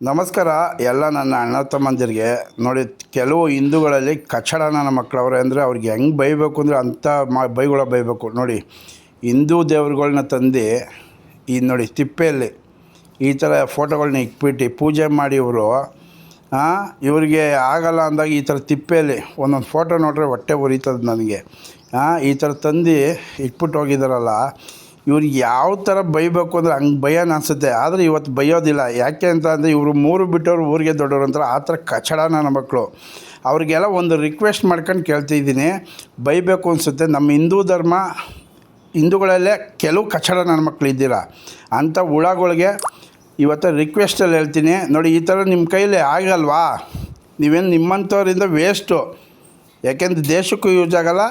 ನಮಸ್ಕಾರ ಎಲ್ಲ ನನ್ನ ಅಣ್ಣ ತಮ್ಮಂದಿರಿಗೆ. ನೋಡಿ, ಕೆಲವು ಹಿಂದೂಗಳಲ್ಲಿ ಕಚಡ ನನ್ನ ಮಕ್ಕಳವ್ರೆ ಅಂದರೆ ಅವ್ರಿಗೆ ಹೆಂಗೆ ಬೈಬೇಕು ಅಂದರೆ ಅಂಥ ಬೈಬೇಕು. ನೋಡಿ, ಹಿಂದೂ ದೇವ್ರುಗಳ್ನ ತಂದು ಈ ನೋಡಿ ತಿಪ್ಪೆಯಲ್ಲಿ ಈ ಥರ ಫೋಟೋಗಳನ್ನ ಇಕ್ಬಿಟ್ಟು ಪೂಜೆ ಮಾಡಿ ಇವರಿಗೆ ಆಗಲ್ಲ ಅಂದಾಗ ಈ ಥರ ತಿಪ್ಪೆಯಲ್ಲಿ ಒಂದೊಂದು ಫೋಟೋ ನೋಡ್ರೆ ಹೊಟ್ಟೆ ಉರಿತದೆ ನನಗೆ. ಈ ಥರ ತಂದು ಇಟ್ಬಿಟ್ಟು ಹೋಗಿದ್ದಾರಲ್ಲ, ಇವ್ರಿಗೆ ಯಾವ ಥರ ಬೈಬೇಕು ಅಂದರೆ ಹಂಗೆ ಭಯನ ಅನಿಸುತ್ತೆ. ಆದರೆ ಇವತ್ತು ಬೈಯೋದಿಲ್ಲ. ಯಾಕೆ ಅಂತ ಅಂದರೆ ಇವರು ಮೂರು ಬಿಟ್ಟವ್ರು ಊರಿಗೆ ದೊಡ್ಡವರು ಅಂತಾರೆ. ಆ ಥರ ಕಚಡ ನನ್ನ ಮಕ್ಕಳು. ಅವ್ರಿಗೆಲ್ಲ ಒಂದು ರಿಕ್ವೆಸ್ಟ್ ಮಾಡ್ಕೊಂಡು ಕೇಳ್ತಿದ್ದೀನಿ, ಬೈಬೇಕು ಅನಿಸುತ್ತೆ. ನಮ್ಮ ಹಿಂದೂಗಳಲ್ಲೇ ಕೆಲವು ಕಚಡ ನನ್ನ ಮಕ್ಕಳು ಇದ್ದೀರಾ, ಅಂಥ ಹುಳಗಳಿಗೆ ಇವತ್ತು ರಿಕ್ವೆಸ್ಟಲ್ಲಿ ಹೇಳ್ತೀನಿ. ನೋಡಿ, ಈ ಥರ ನಿಮ್ಮ ಕೈಲಿ ಆಗಲ್ವಾ? ನೀವೇನು ನಿಮ್ಮಂಥವ್ರಿಂದ ವೇಸ್ಟು. ಯಾಕೆಂದ್ರೆ ದೇಶಕ್ಕೂ ಯೂಸ್ ಆಗೋಲ್ಲ,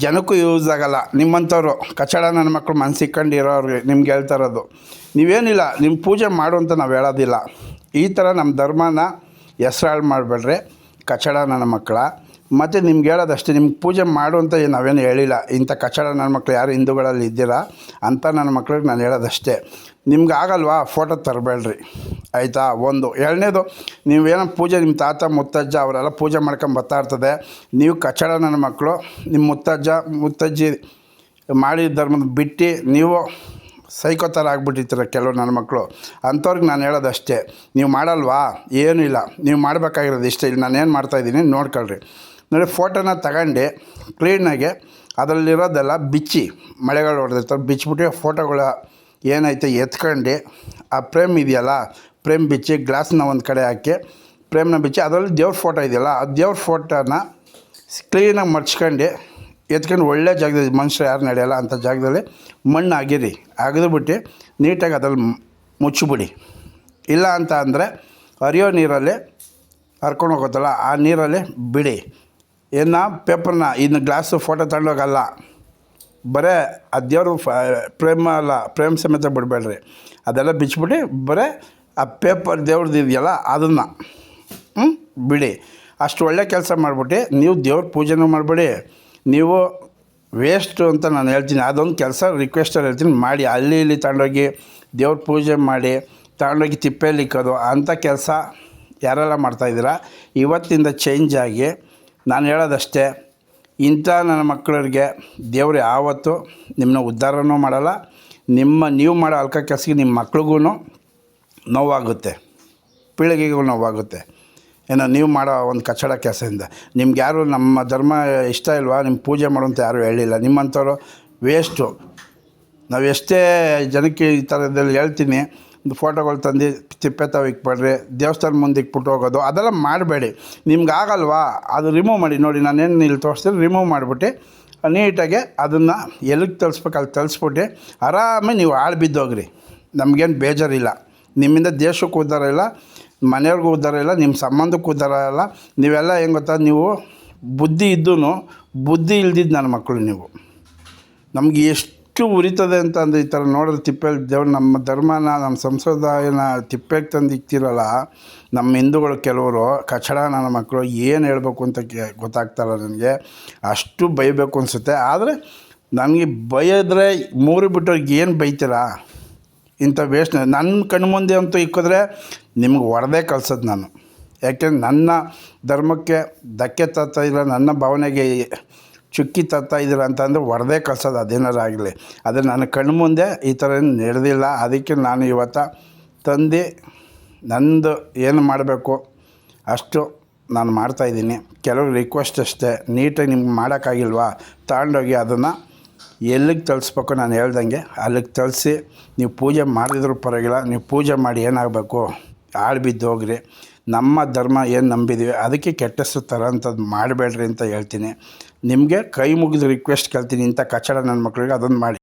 ಜನಕ್ಕೂ ಯೂಸ್ ಆಗೋಲ್ಲ. ನಿಮ್ಮಂಥವ್ರು ಕಚಡ ನನ್ನ ಮಕ್ಕಳು ಮನಸ್ಸಿಕ್ಕೊಂಡಿರೋರಿಗೆ ನಿಮ್ಗೆ ಹೇಳ್ತಾ ಇರೋದು, ನೀವೇನಿಲ್ಲ, ನಿಮ್ಮ ಪೂಜೆ ಮಾಡು ಅಂತ ನಾವು ಹೇಳೋದಿಲ್ಲ. ಈ ಥರ ನಮ್ಮ ಧರ್ಮನ ಹೆಸ್ರಾಳು ಮಾಡಬೇಡ್ರಿ ಕಚಡ ನನ್ನ ಮಕ್ಕಳ. ಮತ್ತು ನಿಮ್ಗೆ ಹೇಳೋದಷ್ಟೇ, ನಿಮ್ಗೆ ಪೂಜೆ ಮಾಡು ಅಂತ ನಾವೇನು ಹೇಳಿಲ್ಲ. ಇಂಥ ಕಚಡ ನನ್ನ ಮಕ್ಕಳು ಯಾರು ಹಿಂದೂಗಳಲ್ಲಿ ಇದ್ದೀರಾ ಅಂತ ನನ್ನ ಮಕ್ಳಿಗೆ ನಾನು ಹೇಳೋದಷ್ಟೇ. ನಿಮ್ಗೆ ಆಗಲ್ವಾ, ಫೋಟೋ ತರಬೇಡ್ರಿ, ಆಯಿತಾ? ಒಂದು. ಎರಡನೇದು, ನೀವೇನೋ ಪೂಜೆ ನಿಮ್ಮ ತಾತ ಮುತ್ತಜ್ಜ ಅವರೆಲ್ಲ ಪೂಜೆ ಮಾಡ್ಕೊಂಡು ಬರ್ತಾ ಇರ್ತದೆ. ನೀವು ಕಚಡ ನನ್ನ ಮಕ್ಕಳು ನಿಮ್ಮ ಮುತ್ತಜ್ಜಿ ಮಾಡಿದ ಧರ್ಮದ ಬಿಟ್ಟು ನೀವು ಸೈಕೋ ಥರ ಆಗ್ಬಿಟ್ಟಿರ್ತೀರ ಕೆಲವು ನನ್ನ ಮಕ್ಕಳು. ಅಂಥವ್ರಿಗೆ ನಾನು ಹೇಳೋದಷ್ಟೇ, ನೀವು ಮಾಡಲ್ವಾ? ಏನೂ ಇಲ್ಲ, ನೀವು ಮಾಡಬೇಕಾಗಿರೋದು ಇಷ್ಟ. ಇಲ್ಲಿ ನಾನೇನು ಮಾಡ್ತಾಯಿದ್ದೀನಿ ನೋಡ್ಕೊಳ್ರಿ. ನೋಡಿ, ಫೋಟೋನ ತಗೊಂಡು ಕ್ಲೀನಾಗೆ ಅದರಲ್ಲಿರೋದೆಲ್ಲ ಬಿಚ್ಚಿ, ಮಳೆಗಳು ಹೊಡೆದಿರ್ತಾರೆ, ಬಿಚ್ಚಿಬಿಟ್ಟು ಫೋಟೋಗಳ ಏನೈತೆ ಎತ್ಕೊಂಡು ಆ ಫ್ರೇಮ್ ಇದೆಯಲ್ಲ, ಫ್ರೇಮ್ ಬಿಚ್ಚಿ ಗ್ಲಾಸ್ನ ಒಂದು ಕಡೆ ಹಾಕಿ ಫ್ರೇಮ್ನ ಬಿಚ್ಚಿ ಅದರಲ್ಲಿ ದೇವ್ರ ಫೋಟೋ ಇದೆಯಲ್ಲ, ಆ ದೇವ್ರ ಫೋಟೋನ ಕ್ಲೀನಾಗಿ ಮಡ್ಚ್ಕೊಂಡು ಎತ್ಕೊಂಡು ಒಳ್ಳೆ ಜಾಗದಲ್ಲಿ, ಮನುಷ್ಯರು ಯಾರು ನಡೆಯೋಲ್ಲ ಅಂಥ ಜಾಗದಲ್ಲಿ ಮಣ್ಣು ಅಗೆದುಬಿಟ್ಟು ನೀಟಾಗಿ ಅದ್ರಲ್ಲಿ ಮುಚ್ಚಿಬಿಡಿ. ಇಲ್ಲ ಅಂತ ಅಂದರೆ ಹರಿಯೋ ನೀರಲ್ಲಿ ಹರ್ಕೊಂಡು ಹೋಗುತ್ತಲ್ಲ, ಆ ನೀರಲ್ಲಿ ಬಿಡಿ. ಪೇಪರ್ನ ಇನ್ನು ಗ್ಲಾಸು ಫೋಟೋ ತಗೊಂಡೋಗಲ್ಲ, ಬರೀ ಆ ದೇವರು ಫ್ರೇಮ್ ಸಮೇತ ಬಿಡಬೇಡ್ರಿ. ಅದೆಲ್ಲ ಬಿಚ್ಚಿಬಿಟ್ಟು ಬರೀ ಆ ಪೇಪರ್ ದೇವ್ರದ್ದು ಇದೆಯಲ್ಲ ಅದನ್ನು ಬಿಡಿ. ಅಷ್ಟು ಒಳ್ಳೆ ಕೆಲಸ ಮಾಡಿಬಿಟ್ಟು ನೀವು ದೇವ್ರ ಪೂಜೆನೂ ಮಾಡಬೇಡಿ. ನೀವು ವೇಸ್ಟು ಅಂತ ನಾನು ಹೇಳ್ತೀನಿ. ಅದೊಂದು ಕೆಲಸ ರಿಕ್ವೆಸ್ಟಲ್ಲಿ ಹೇಳ್ತೀನಿ, ಮಾಡಿ. ಅಲ್ಲಿ ಇಲ್ಲಿ ತಗೊಂಡೋಗಿ ದೇವ್ರ ಪೂಜೆ ಮಾಡಿ ತಗೊಂಡೋಗಿ ತಿಪ್ಪೆಯಲ್ಲಿ ಇಕ್ಕೋದು ಅಂಥ ಕೆಲಸ ಯಾರೆಲ್ಲ ಮಾಡ್ತಾಯಿದ್ದೀರಾ, ಇವತ್ತಿಂದ ಚೇಂಜ್ ಆಗಿ. ನಾನು ಹೇಳೋದಷ್ಟೇ, ಇಂಥ ನನ್ನ ಮಕ್ಕಳಿಗೆ ದೇವರು ಯಾವತ್ತೂ ನಿಮ್ಮನ್ನ ಉದ್ಧಾರನೂ ಮಾಡಲ್ಲ. ನೀವು ಮಾಡೋ ಅಲ್ಕ ಕೆಲಸಕ್ಕೆ ನಿಮ್ಮ ಮಕ್ಳಿಗೂ ನೋವಾಗುತ್ತೆ, ಪೀಳಿಗೆಗೂ ನೋವಾಗುತ್ತೆ. ಏನೋ ನೀವು ಮಾಡೋ ಒಂದು ಕಚಡ ಕೆಲಸದಿಂದ. ನಿಮ್ಗೆ ಯಾರು ನಮ್ಮ ಧರ್ಮ ಇಷ್ಟ ಇಲ್ವಾ, ನಿಮ್ಮ ಪೂಜೆ ಮಾಡುವಂತ ಯಾರೂ ಹೇಳಿಲ್ಲ. ನಿಮ್ಮಂಥವ್ರು ವೇಸ್ಟು. ನಾವು ಎಷ್ಟೇ ಜನಕ್ಕೆ ಈ ಥರದಲ್ಲಿ ಹೇಳ್ತೀನಿ, ಒಂದು ಫೋಟೋಗಳು ತಂದು ತಿಪ್ಪೆ ತಾವು ಇಕ್ಬೇಡ್ರಿ, ದೇವಸ್ಥಾನ ಮುಂದೆ ಇಕ್ಬಿಟ್ಟು ಹೋಗೋದು ಅದೆಲ್ಲ ಮಾಡಬೇಡಿ. ನಿಮ್ಗೆ ಆಗಲ್ವಾ, ಅದು ರಿಮೂವ್ ಮಾಡಿ. ನೋಡಿ, ನಾನೇನು ಇಲ್ಲಿ ತೋರಿಸ್ತೀನಿ, ರಿಮೂವ್ ಮಾಡಿಬಿಟ್ಟು ನೀಟಾಗಿ ಅದನ್ನು ಎಲ್ಲಿಗೆ ತಳಿಸ್ಬೇಕು ಅಲ್ಲಿ ತಳಿಸ್ಬಿಟ್ಟು ಆರಾಮಾಗಿ ನೀವು ಆಳು ಬಿದ್ದೋಗ್ರಿ. ನಮಗೇನು ಬೇಜಾರಿಲ್ಲ. ನಿಮ್ಮಿಂದ ದೇಶಕ್ಕೂ ಉದ್ಧಾರ ಇಲ್ಲ, ಮನೆಯವ್ರಿಗೂ ಉದ್ಧಾರ ಇಲ್ಲ, ನಿಮ್ಮ ಸಂಬಂಧಕ್ಕೂ ಉದ್ಧಾರ ಇಲ್ಲ. ನೀವೆಲ್ಲ ಹೆಂಗೆ ಗೊತ್ತಾ, ನೀವು ಬುದ್ಧಿ ಇದ್ದೂ ಬುದ್ಧಿ ಇಲ್ದಿದ್ದು ನನ್ನ ಮಕ್ಕಳು ನೀವು. ನಮಗೆ ಎಷ್ಟು ಉರಿತದೆ ಅಂತ ಅಂದರೆ ಈ ಥರ ನೋಡಿದ್ರೆ ತಿಪ್ಪೆಯಲ್ಲಿ ದೇವ್ರು ನಮ್ಮ ಧರ್ಮನ, ನಮ್ಮ ಸಂಪ್ರದಾಯನ ತಿಪ್ಪೆಗೆ ತಂದು ಇಕ್ತಿರಲ್ಲ ನಮ್ಮ ಹಿಂದೂಗಳು. ಕೆಲವರು ಕಚಡ ನನ್ನ ಮಕ್ಕಳು ಏನು ಹೇಳಬೇಕು ಅಂತ ಗೊತ್ತಾಗ್ತಾರಲ್ಲ ನನಗೆ. ಅಷ್ಟು ಬೈಬೇಕು ಅನಿಸುತ್ತೆ. ಆದರೆ ನನಗೆ ಬೈದ್ರೆ ಮೂರು ಬಿಟ್ಟವ್ರಿಗೆ ಏನು ಬೈತೀರಾ? ಇಂಥ ವೇಸ್ಟ್ ನನ್ನ ಕಣ್ಣು ಮುಂದೆ ಅಂತೂ ಇಕ್ಕಿದ್ರೆ ನಿಮ್ಗೆ ಹೊಡೆದೇ ಕಳ್ಸೋದು ನಾನು. ಯಾಕೆಂದ್ರೆ ನನ್ನ ಧರ್ಮಕ್ಕೆ ಧಕ್ಕೆ ತರ್ತಾಯಿಲ್ಲ, ನನ್ನ ಭಾವನೆಗೆ ಚುಕ್ಕಿ ತರ್ತಾಯಿದ್ದೀರ ಅಂತಂದರೆ ಹೊಡೆದೇ ಕಳ್ಸೋದು, ಅದೇನಾರು ಆಗಲಿ. ಆದರೆ ನನ್ನ ಕಣ್ಣು ಮುಂದೆ ಈ ಥರ ಏನು ನಡೆದಿಲ್ಲ. ಅದಕ್ಕೆ ನಾನು ಇವತ್ತು ತಂದು ನಂದು ಏನು ಮಾಡಬೇಕು ಅಷ್ಟು ನಾನು ಮಾಡ್ತಾಯಿದ್ದೀನಿ. ಕೆಲವು ರಿಕ್ವೆಸ್ಟ್ ಅಷ್ಟೇ, ನೀಟಾಗಿ ನಿಮ್ಗೆ ಮಾಡೋಕ್ಕಾಗಿಲ್ವಾ, ತಗೊಂಡೋಗಿ ಅದನ್ನು ಎಲ್ಲಿಗೆ ತಳಿಸ್ಬೇಕು ನಾನು ಹೇಳ್ದಂಗೆ ಅಲ್ಲಿಗೆ ತಳಿಸಿ ನೀವು ಪೂಜೆ ಮಾಡಿದ್ರೂ ಪರವಾಗಿಲ್ಲ. ನೀವು ಪೂಜೆ ಮಾಡಿ ಏನಾಗಬೇಕು, ಆಳು ಬಿದ್ದು ಹೋಗ್ರಿ. ನಮ್ಮ ಧರ್ಮ ಏನು ನಂಬಿದ್ದೀವಿ ಅದಕ್ಕೆ ಕೆಟ್ಟ ಹೆಸರು ತರೋಂಥದ್ದು ಮಾಡಬೇಡ್ರಿ ಅಂತ ಹೇಳ್ತೀನಿ. ನಿಮಗೆ ಕೈ ಮುಗಿದು ರಿಕ್ವೆಸ್ಟ್ ಕೇಳ್ತೀನಿ, ಇಂಥ ಕಚಡ ನನ್ನ ಮಕ್ಕಳಿಗೆ ಅದನ್ನು ಮಾಡಿ.